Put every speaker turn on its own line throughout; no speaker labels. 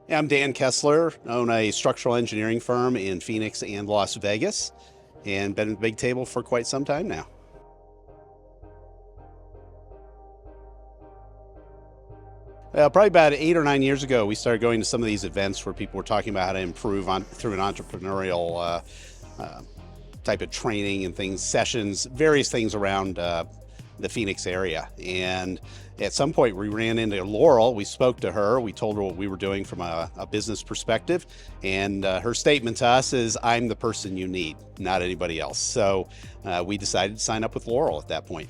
Yeah, I'm Dan Kessler, own a structural engineering firm in Phoenix and Las Vegas, and been at the big table for quite some time now. Probably about 8 or 9 years ago, we started going to some of these events where people were talking about how to improve on through an entrepreneurial uh, type of training and things, sessions, various things around the Phoenix area. And at some point, we ran into Laurel. We spoke to her. We told her what we were doing from a business perspective. And her statement to us is, I'm the person you need, not anybody else. So we decided to sign up with Laurel at that point.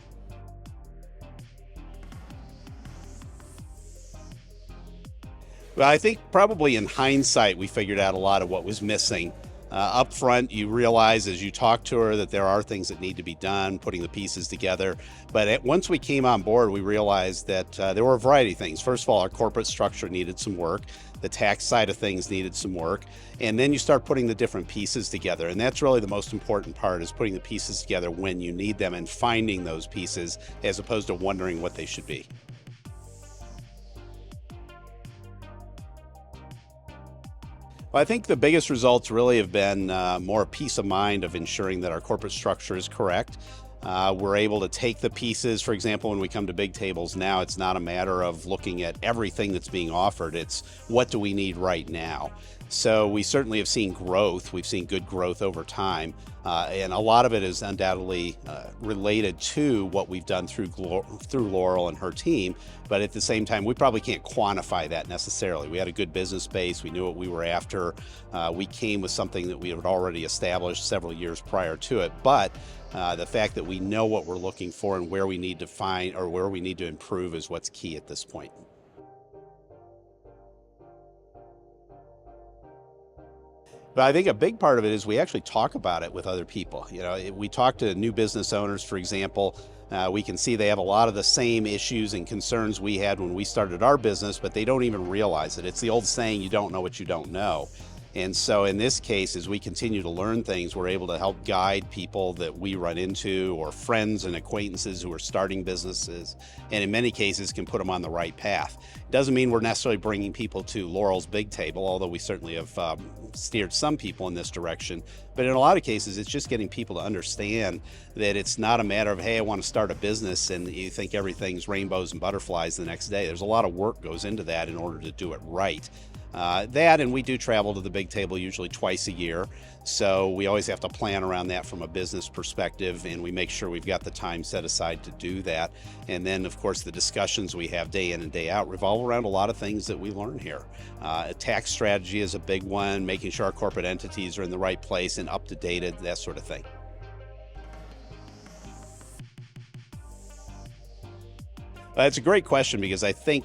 Well, I think probably in hindsight, we figured out a lot of what was missing. Up front, you realize as you talk to her that there are things that need to be done, putting the pieces together. But once we came on board, we realized that there were a variety of things. First of all, our corporate structure needed some work. The tax side of things needed some work. And then you start putting the different pieces together. And that's really the most important part, is putting the pieces together when you need them and finding those pieces as opposed to wondering what they should be. Well, I think the biggest results really have been more peace of mind of ensuring that our corporate structure is correct. We're able to take the pieces. For example, when we come to big tables now, it's not a matter of looking at everything that's being offered. It's what do we need right now? So we certainly have seen growth. We've seen good growth over time. And a lot of it is undoubtedly related to what we've done through Laurel and her team. But at the same time, we probably can't quantify that necessarily. We had a good business base. We knew what we were after. We came with something that we had already established several years prior to it. But the fact that we know what we're looking for and where we need to find or where we need to improve is what's key at this point. But I think a big part of it is we actually talk about it with other people. We talk to new business owners, for example. We can see they have a lot of the same issues and concerns we had when we started our business, but they don't even realize it. It's the old saying, you don't know what you don't know. And so in this case, as we continue to learn things, we're able to help guide people that we run into, or friends and acquaintances who are starting businesses, and in many cases can put them on the right path. It doesn't mean we're necessarily bringing people to Laurel's big table, although we certainly have steered some people in this direction. But in a lot of cases, it's just getting people to understand that it's not a matter of, hey, I want to start a business, and you think everything's rainbows and butterflies the next day. There's a lot of work goes into that in order to do it right. And we do travel to the big table usually twice a year. So we always have to plan around that from a business perspective, and we make sure we've got the time set aside to do that. And then, of course, the discussions we have day in and day out revolve around a lot of things that we learn here. Tax strategy is a big one, making sure our corporate entities are in the right place and up to date, that sort of thing. It's a great question because I think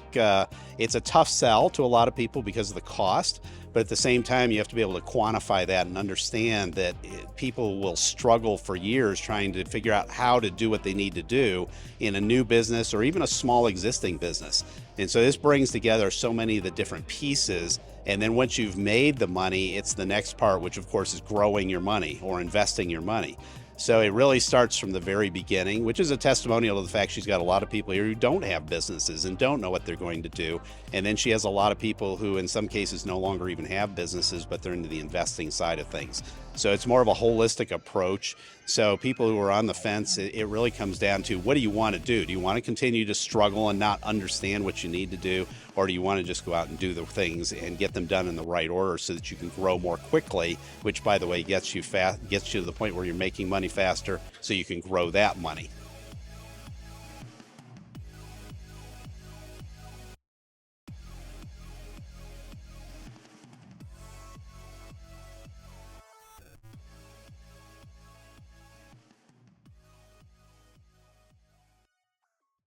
it's a tough sell to a lot of people because of the cost. But at the same time, you have to be able to quantify that and understand that people will struggle for years trying to figure out how to do what they need to do in a new business or even a small existing business. And so this brings together so many of the different pieces. And then once you've made the money, it's the next part, which of course is growing your money or investing your money. So it really starts from the very beginning, which is a testimonial to the fact she's got a lot of people here who don't have businesses and don't know what they're going to do. And then she has a lot of people who in some cases no longer even have businesses, but they're into the investing side of things. So it's more of a holistic approach. So people who are on the fence, it really comes down to, what do you want to do? Do you want to continue to struggle and not understand what you need to do? Or do you want to just go out and do the things and get them done in the right order so that you can grow more quickly, which by the way gets you to the point where you're making money faster so you can grow that money.